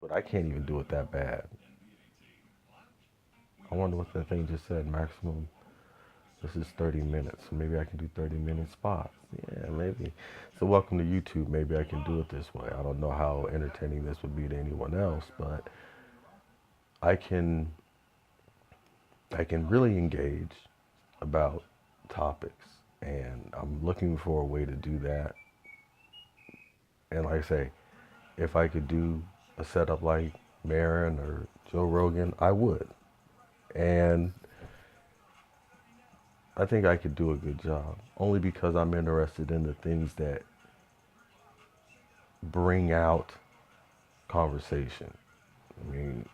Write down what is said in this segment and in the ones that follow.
but I can't even do it that bad. I wonder what that thing just said. Maximum. This is 30 minutes. So maybe I can do 30-minute spots. Yeah, maybe. So welcome to YouTube. Maybe I can do it this way. I don't know how entertaining this would be to anyone else, but I can I can really engage about topics, and I'm looking for a way to do that. And like I say, if I could do a setup like Marin or Joe Rogan, I would. And I think I could do a good job, only because I'm interested in the things that bring out conversation. I mean,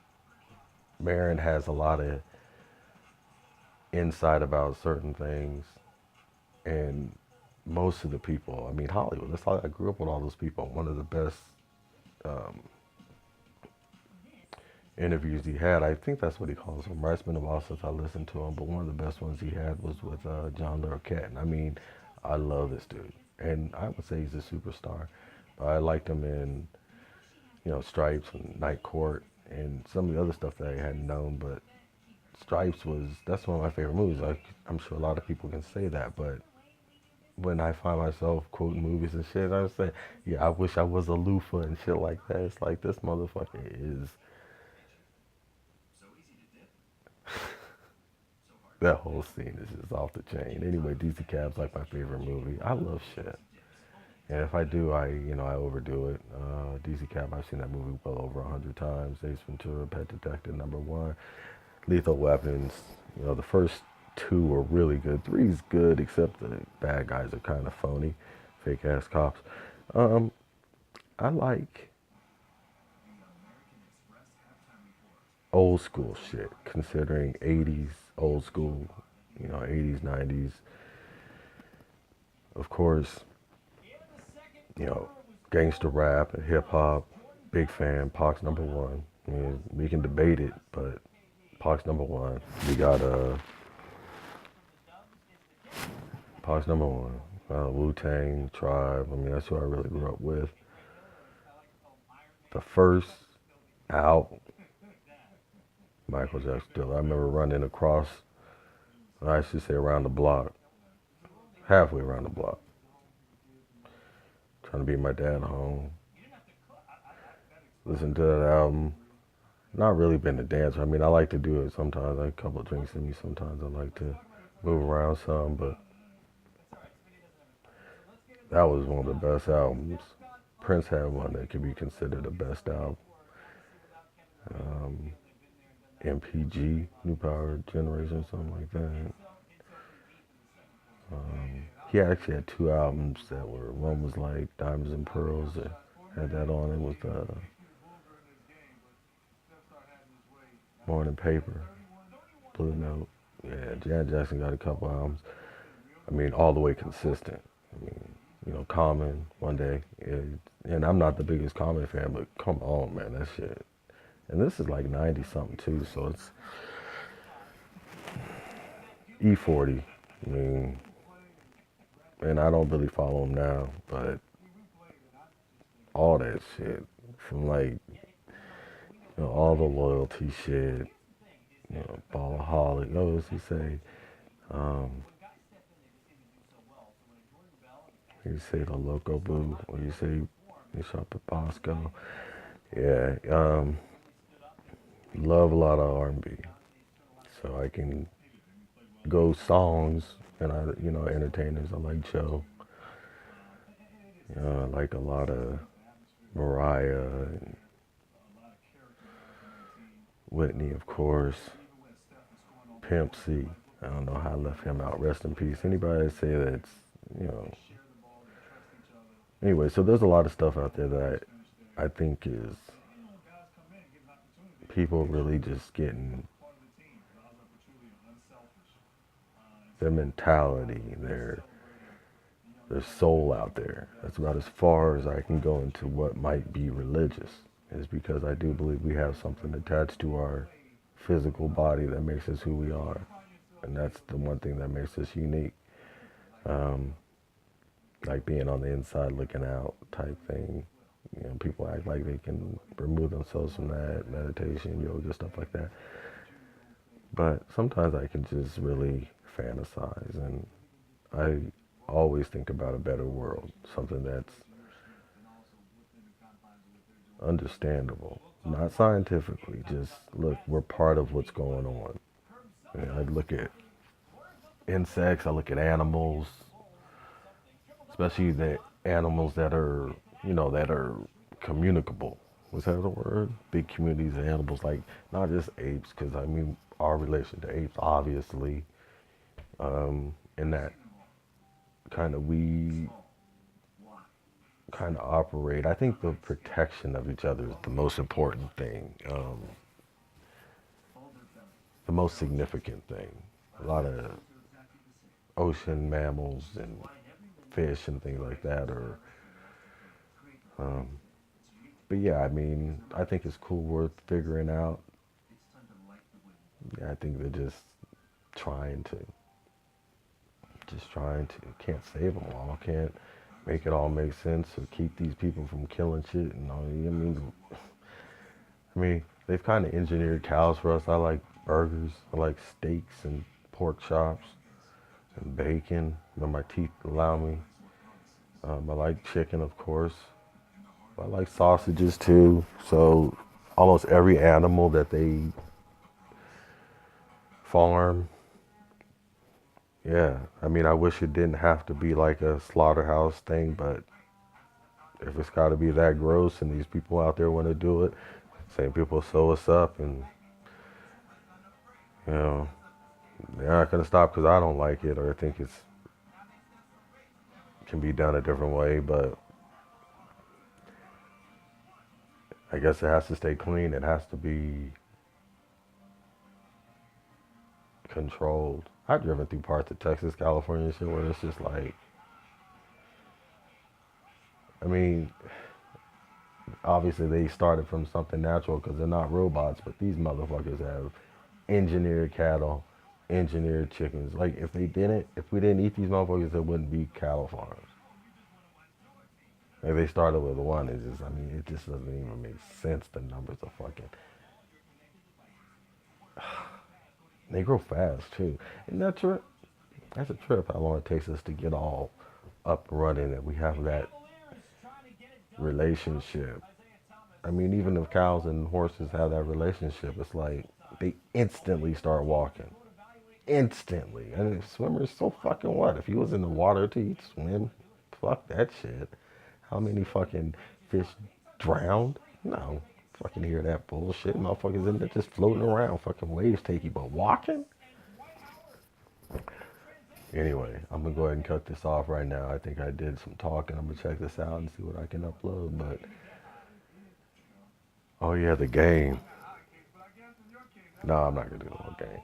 Marin has a lot of insight about certain things, and most of the people, I mean, Hollywood, that's how I grew up with all those people. One of the best um, interviews he had, I think that's what he calls them, right? It's been a while since I listened to him, but one of the best ones he had was with John Larroquette. And I mean, I love this dude, and I would say he's a superstar. But I liked him in, Stripes and Night Court and some of the other stuff that I hadn't known. But Stripes was that's one of my favorite movies. I'm sure a lot of people can say that, but when I find myself quoting movies and shit, I say, yeah, I wish I was a loofah and shit like that. It's like this motherfucker is that whole scene is just off the chain. Anyway, DC Cab's like my favorite movie. I love shit. And if I do, I overdo it. DC Cab, I've seen that movie well over 100 times. Ace Ventura, Pet Detective #1, Lethal Weapons. The first two are really good. Three's good, except the bad guys are kind of phony, fake ass cops. Um, I like old school shit, considering 80s, old school, 80s, 90s. Of course, you know, gangster rap and hip hop. Big fan. Pac's #1. I mean, we can debate it, but Pac's #1. We got Pac's #1. Wu Tang, Tribe. I mean, that's who I really grew up with. The first out, Michael Jackson. Still, I remember running across. I should say around the block, halfway around the block, trying to beat my dad home. Listen to that album. Not really been a dancer. I mean, I like to do it sometimes. I have a couple of drinks in me. Sometimes I like to move around some, but that was one of the best albums. Prince had one that could be considered the best album. Um, MPG, New Power Generation, something like that. He actually had two albums that were, one was like Diamonds and Pearls, that had that on it with Morning Paper, Blue Note. Yeah, Janet Jackson got a couple albums. I mean, all the way consistent. I mean, Common, One Day. And I'm not the biggest Common fan, but come on, man, that shit. And this is like 90 something too, so it's E40. I mean, and I don't really follow him now, but all that shit from like, all the loyalty shit, Ballaholic. What does he say? Um, you say the Loco Boo, or you say you shop at Bosco. Yeah, love a lot of R&B, so I can go songs, and entertainers. I like Joe. I like a lot of Mariah and Whitney, of course. Pimp C. I don't know how I left him out. Rest in peace. Anybody that say that's, you know. Anyway, so there's a lot of stuff out there that I think is people really just getting their mentality, their soul out there. That's about as far as I can go into what might be religious, is because I do believe we have something attached to our physical body that makes us who we are. And that's the one thing that makes us unique. Um, like being on the inside looking out type thing. You know, people act like they can remove themselves from that meditation, yoga, stuff like that. But sometimes I can just really fantasize, and I always think about a better world, something that's understandable, not scientifically. Just look, we're part of what's going on. And I look at insects, I look at animals, especially the animals that are, that are communicable. Was that the word? Big communities of animals, like not just apes, because I mean, our relation to apes, obviously, in that we kind of operate. I think the protection of each other is the most important thing, the most significant thing. A lot of ocean mammals and fish and things like that are, um, but yeah, I mean, I think it's cool, worth figuring out. Yeah, I think they're trying to, trying to, can't save them all, can't make it all make sense or keep these people from killing shit and all. I mean, they've kind of engineered cows for us. I like burgers, I like steaks and pork chops and bacon when my teeth allow me. I like chicken, of course. I like sausages too. So almost every animal that they farm, yeah. I mean, I wish it didn't have to be like a slaughterhouse thing, but if it's got to be that gross and these people out there want to do it, same people sew us up, and you know they're not gonna stop because I don't like it or I think it's can be done a different way. But I guess it has to stay clean. It has to be controlled. I've driven through parts of Texas, California, and shit where it's just like, I mean, obviously they started from something natural because they're not robots, but these motherfuckers have engineered cattle, engineered chickens. Like if we didn't eat these motherfuckers, there wouldn't be cattle farms. Like they started with one. I mean, it just doesn't even make sense. The numbers are fucking. They grow fast too, and that's a trip. How long it takes us to get all up and running, and we have that relationship. I mean, even if cows and horses have that relationship, it's like they instantly start walking. Instantly. And swimmers, so fucking what? If you was in the water to eat swim, fuck that shit. How many fucking fish drowned? No. Fucking hear that bullshit. Motherfuckers in there just floating around. Fucking waves take you, but walking? Anyway, I'm gonna go ahead and cut this off right now. I think I did some talking. I'm gonna check this out and see what I can upload. But oh yeah, the game. No, I'm not gonna do no game.